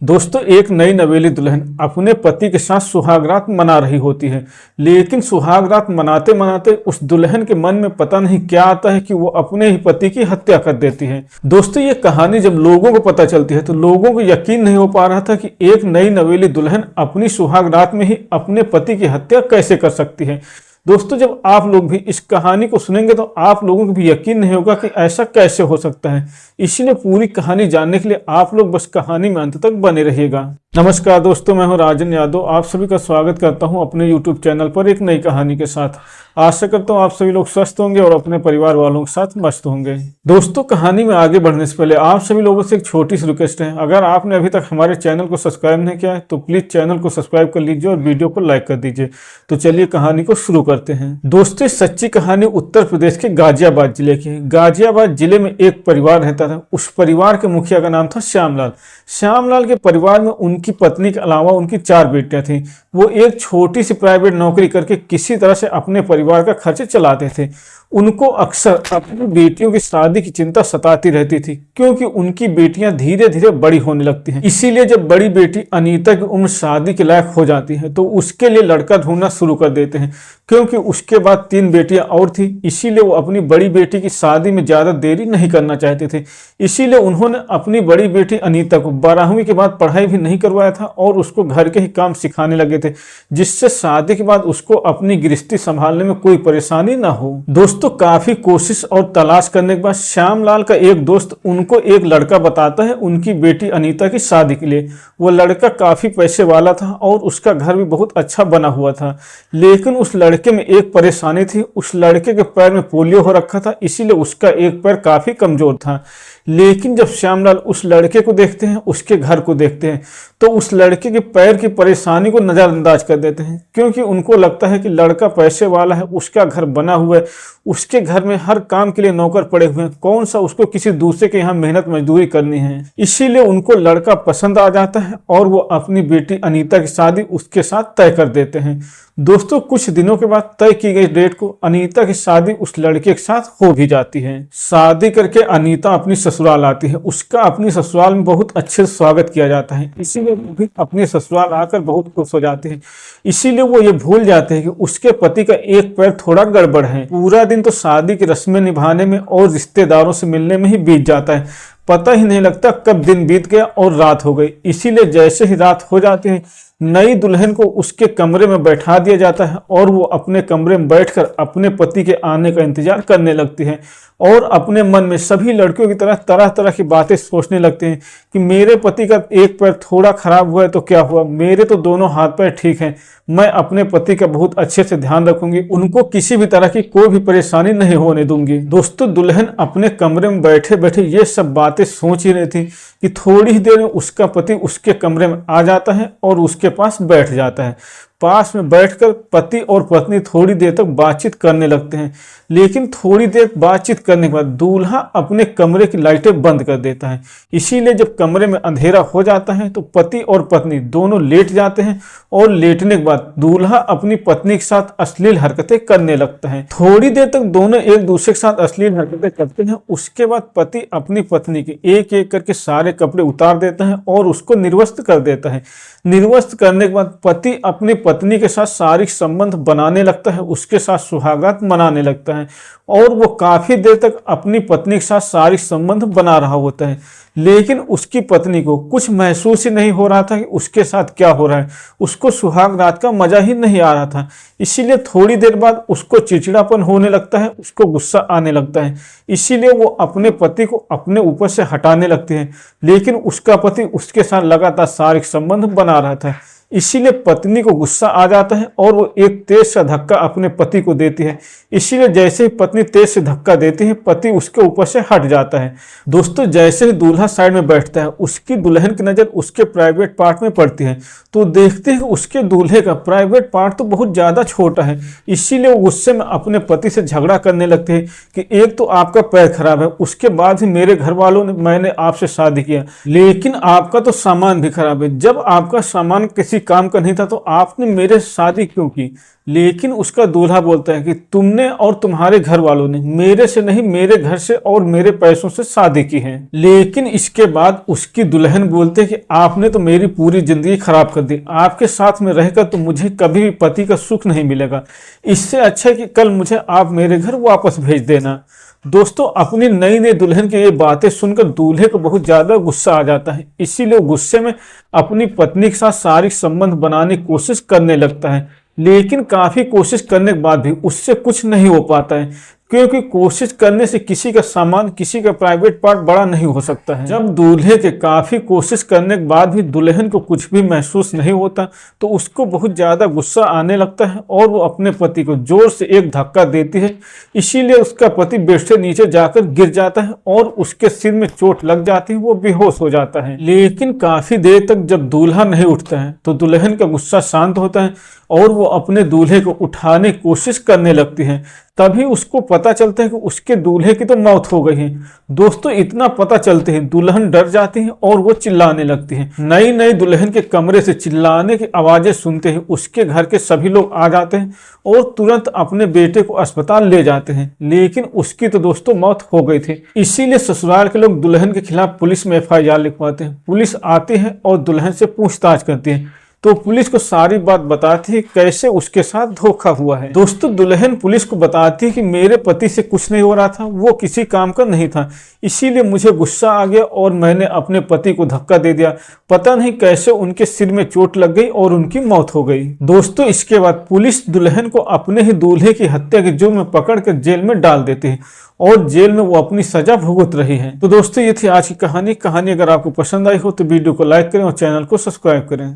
दोस्तों, एक नई नवेली दुल्हन अपने पति के साथ सुहागरात मना रही होती है। लेकिन सुहागरात मनाते मनाते उस दुल्हन के मन में पता नहीं क्या आता है कि वो अपने ही पति की हत्या कर देती है। दोस्तों, ये कहानी जब लोगों को पता चलती है तो लोगों को यकीन नहीं हो पा रहा था कि एक नई नवेली दुल्हन अपनी सुहागरात में ही अपने पति की हत्या कैसे कर सकती है। दोस्तों, जब आप लोग भी इस कहानी को सुनेंगे तो आप लोगों को भी यकीन नहीं होगा कि ऐसा कैसे हो सकता है। इसीलिए पूरी कहानी जानने के लिए आप लोग बस कहानी में अंत तक बने रहिएगा। नमस्कार दोस्तों, मैं हूं राजन यादव। आप सभी का स्वागत करता हूं अपने YouTube चैनल पर एक नई कहानी के साथ। आशा करता हूं आप सभी लोग स्वस्थ होंगे और अपने परिवार वालों के साथ मस्त होंगे। दोस्तों, कहानी में आगे बढ़ने से पहले आप सभी लोगों से एक छोटी सी रिक्वेस्ट है। अगर आपने अभी तक हमारे चैनल को सब्सक्राइब नहीं किया है तो प्लीज चैनल को सब्सक्राइब कर लीजिए और वीडियो को लाइक कर दीजिए। तो चलिए कहानी को शुरू करते हैं। दोस्तों, सच्ची कहानी उत्तर प्रदेश के गाजियाबाद जिले की है। गाजियाबाद जिले में एक परिवार रहता था। उस परिवार के मुखिया का नाम था श्यामलाल। श्यामलाल के परिवार में उनकी पत्नी के अलावा उनकी 4 बेटियां थीं। वो एक छोटी सी प्राइवेट नौकरी करके किसी तरह से अपने परिवार का खर्च चलाते थे। उनको अक्सर अपनी बेटियों की शादी की चिंता सताती रहती थी, क्योंकि उनकी बेटियां धीरे धीरे बड़ी होने लगती हैं। इसीलिए जब बड़ी बेटी अनीता की उम्र शादी के लायक हो जाती है तो उसके लिए लड़का ढूंढना शुरू कर देते हैं। क्योंकि उसके बाद 3 बेटियां और थी, इसीलिए वो अपनी बड़ी बेटी की शादी में ज्यादा देरी नहीं करना चाहते थे। इसीलिए उन्होंने अपनी बड़ी बेटी अनीता को 12वीं के बाद पढ़ाई भी नहीं करवाया था और उसको घर के ही काम सिखाने लगे थे, जिससे शादी के बाद उसको अपनी गृहस्थी संभालने में कोई परेशानी ना हो। दोस्तों, काफी कोशिश और तलाश करने के बाद श्यामलाल का एक दोस्त उनको एक लड़का बताता है उनकी बेटी अनीता की शादी के लिए। वो लड़का काफी पैसे वाला था और उसका घर भी बहुत अच्छा बना हुआ था। लेकिन उस लड़के में एक परेशानी थी। उस लड़के के पैर में पोलियो हो रखा था, इसीलिए उसका एक पैर काफी कमजोर था। लेकिन जब श्यामलाल उस लड़के को देखते हैं, उसके घर को देखते हैं, तो उस लड़के के पैर की परेशानी को नजरअंदाज कर देते हैं। क्योंकि उनको लगता है कि लड़का पैसे वाला है, उसका घर बना हुआ है, उसके घर में हर काम के लिए नौकर पड़े हुए हैं, कौन सा उसको किसी दूसरे के यहाँ मेहनत मजदूरी करनी है। इसीलिए उनको लड़का पसंद आ जाता है और वो अपनी बेटी अनीता की शादी उसके साथ तय कर देते हैं। दोस्तों, कुछ दिनों के बाद तय की गई डेट को अनीता की शादी उस लड़के के साथ हो भी जाती है। शादी करके अनीता अपनी ससुराल आती है। उसका अपनी ससुराल में बहुत अच्छे से स्वागत किया जाता है, इसीलिए वो भी अपने ससुराल आकर बहुत खुश हो जाते हैं। इसीलिए वो ये भूल जाते हैं कि उसके पति का एक पैर थोड़ा गड़बड़ है। पूरा दिन तो शादी की रस्में निभाने में और रिश्तेदारों से मिलने में ही बीत जाता है। पता ही नहीं लगता कब दिन बीत गया और रात हो गई। इसीलिए जैसे ही रात हो जाती है, नई दुल्हन को उसके कमरे में बैठा दिया जाता है और वो अपने कमरे में बैठकर अपने पति के आने का इंतजार करने लगती है और अपने मन में सभी लड़कियों की तरह तरह तरह की बातें सोचने लगते हैं कि मेरे पति का एक पैर थोड़ा खराब हुआ है तो क्या हुआ, मेरे तो दोनों हाथ पैर ठीक हैं। मैं अपने पति का बहुत अच्छे से ध्यान रखूंगी, उनको किसी भी तरह की कोई भी परेशानी नहीं होने दूंगी। दोस्तों, दुल्हन अपने कमरे में बैठे बैठे ये सब बातें सोच ही रही थी कि थोड़ी ही देर में उसका पति उसके कमरे में आ जाता है और उसके पास बैठ जाता है। पास में बैठकर पति और पत्नी थोड़ी देर तक बातचीत करने लगते हैं। लेकिन थोड़ी देर बातचीत करने के बाद दूल्हा अपने कमरे की लाइटें बंद कर देता है। इसीलिए जब कमरे में अंधेरा हो जाता है तो पति और पत्नी दोनों लेट जाते हैं और लेटने के बाद दूल्हा अपनी पत्नी के साथ अश्लील हरकतें करने लगता है। थोड़ी देर तक दोनों एक दूसरे के साथ अश्लील हरकतें करते हैं। उसके बाद पति अपनी पत्नी के एक एक करके सारे कपड़े उतार देता है और उसको निर्वस्त्र कर देता है। निर्वस्त्र करने के बाद पति अपनी पत्नी के साथ शारीरिक संबंध बनाने लगता है, उसके साथ सुहागरात मनाने लगता है और वो काफी देर तक अपनी पत्नी के साथ शारीरिक संबंध बना रहा होता है। लेकिन उसकी पत्नी को कुछ महसूस ही नहीं हो रहा था कि उसके साथ क्या हो रहा है। उसको सुहागरात का मजा ही नहीं आ रहा था। इसीलिए थोड़ी देर बाद उसको चिड़चिड़ापन होने लगता है, उसको गुस्सा आने लगता है। इसीलिए वो अपने पति को अपने ऊपर से हटाने लगती है। लेकिन उसका पति उसके साथ लगातार शारीरिक संबंध बना रहा था। इसीलिए पत्नी को गुस्सा आ जाता है और वो एक तेज सा धक्का अपने पति को देती है। इसीलिए जैसे ही पत्नी तेज से धक्का देती है, पति उसके ऊपर से हट जाता है। दोस्तों, जैसे ही दूल्हा साइड में बैठता है, उसकी दुल्हन की नजर उसके प्राइवेट पार्ट में पड़ती है। तो देखते हैं उसके दूल्हे का प्राइवेट पार्ट तो बहुत ज्यादा छोटा है। इसीलिए वो गुस्से में अपने पति से झगड़ा करने लगते हैं कि एक तो आपका पैर खराब है, उसके बाद ही मेरे घर वालों ने मैंने आपसे शादी किया, लेकिन आपका तो सामान भी खराब है। जब आपका सामान किसी किसी काम का नहीं था, तो आपने मेरे से शादी क्यों की? लेकिन उसका दूल्हा बोलता है कि तुमने और तुम्हारे घर वालों ने मेरे से नहीं, मेरे घर से और मेरे पैसों से शादी की है। लेकिन इसके बाद उसकी दुल्हन बोलते है कि आपने तो मेरी पूरी जिंदगी खराब कर दी, आपके साथ में रहकर तो मुझे कभी भी पति का सुख नहीं मिलेगा, इससे अच्छा है कि कल मुझे आप मेरे घर वापस भेज देना। दोस्तों, अपनी नई नई दुल्हन की ये बातें सुनकर दूल्हे को बहुत ज्यादा गुस्सा आ जाता है, इसीलिए गुस्से में अपनी पत्नी के साथ शारीरिक संबंध बनाने की कोशिश करने लगता है। लेकिन काफी कोशिश करने के बाद भी उससे कुछ नहीं हो पाता है, क्योंकि कोशिश करने से किसी का सामान, किसी का प्राइवेट पार्ट बड़ा नहीं हो सकता है। जब दूल्हे के काफी कोशिश करने के बाद भी दुल्हन को कुछ भी महसूस नहीं होता, तो उसको बहुत ज्यादा गुस्सा आने लगता है और वो अपने पति को जोर से एक धक्का देती है। इसीलिए उसका पति बेड से नीचे जाकर गिर जाता है और उसके सिर में चोट लग जाती है, वो बेहोश हो जाता है। लेकिन काफी देर तक जब दूल्हा नहीं उठता है तो दुल्हन का गुस्सा शांत होता है और वो अपने दूल्हे को उठाने की कोशिश करने लगती है। तभी उसको पता चलता है कि उसके दूल्हे की तो मौत हो गई है। दोस्तों, इतना पता चलते ही दुल्हन डर जाती है और वो चिल्लाने लगती है। नई नई दुल्हन के कमरे से चिल्लाने की आवाजें सुनते ही उसके घर के सभी लोग आ जाते हैं और तुरंत अपने बेटे को अस्पताल ले जाते हैं। लेकिन उसकी तो दोस्तों मौत हो गई थी। इसीलिए ससुराल के लोग दुल्हन के खिलाफ पुलिस में FIR लिखवाते हैं। पुलिस आती है और दुल्हन से पूछताछ करती है, तो पुलिस को सारी बात बताती है कैसे उसके साथ धोखा हुआ है। दोस्तों, दुल्हन पुलिस को बताती है कि मेरे पति से कुछ नहीं हो रहा था, वो किसी काम का नहीं था, इसीलिए मुझे गुस्सा आ गया और मैंने अपने पति को धक्का दे दिया। पता नहीं कैसे उनके सिर में चोट लग गई और उनकी मौत हो गई। दोस्तों, इसके बाद पुलिस दुल्हन को अपने ही दूल्हे की हत्या के जुर्म में पकड़कर जेल में डाल देती है और जेल में वो अपनी सजा भुगत रही है। तो दोस्तों, ये थी आज की कहानी। अगर आपको पसंद आई हो तो वीडियो को लाइक करें और चैनल को सब्सक्राइब करें।